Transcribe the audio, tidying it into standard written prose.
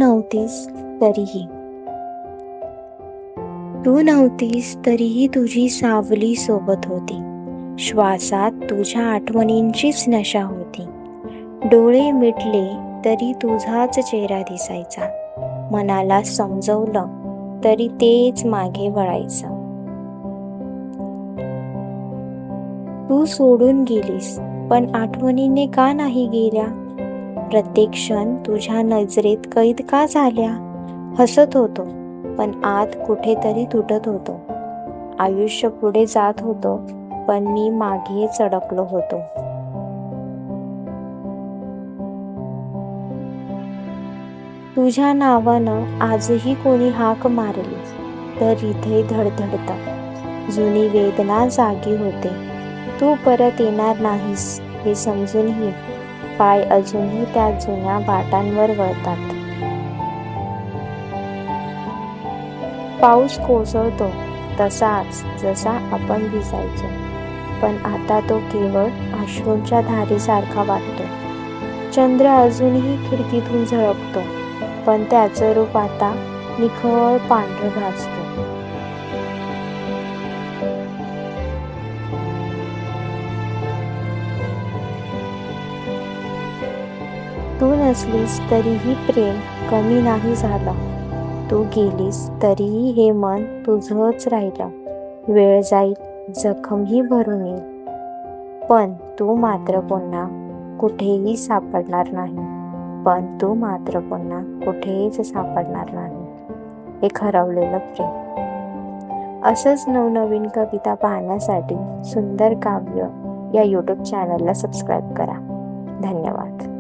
नव्हतीस तरीही. तू नव्हतीस तरीही तुझी सावली सोबत होती. श्वासात तुझ्या आठवणींचीच नशा होती. डोळे मिटले तरी तुझाच चेहरा दिसायचा. मनाला समजवलं तरी तेच मागे वळायचं. तू सोडून गेलीस पण आठवणीने का नाही गेल्या? प्रत्येक क्षण तुझ्या नजरेत कैद का झाल्या? हसत होतो पण आत कुठेतरी तुटत होतो. आयुष्य पुढे जात होतो पण मी मागे अडकलो होतो. तुझ्या नावानं आजही कोणी हाक मारली तर हृदय धडधडतं. जुनी वेदना जागी होते. तू परत येणार नाहीस हे समजूनही पाय अजूनही त्या जुन्या वाटांवर वळतात. पाऊस कोसळतो तसाच जसा आपण भिजायचो, पण आता तो केवळ अश्रूंच्या धारेसारखा वाटतो. चंद्र अजूनही खिडकीतून झळकतो, पण त्याचं रूप आता निखळ पांढरं भासतो. तू नसलीस तरीही प्रेम कमी नाही झालं. तू गेलीस तरीही हे मन तुझंच राहिलं. वेळ जाईल, जखमही भरून येईल, पण तू मात्र पुन्हा कुठेही सापडणार नाही. कुठेच सापडणार नाही. एक हरवलेलं प्रेम. असंच नवनवीन कविता पाहण्यासाठी सुंदर काव्य या यूट्यूब चॅनलला सबस्क्राईब करा. धन्यवाद.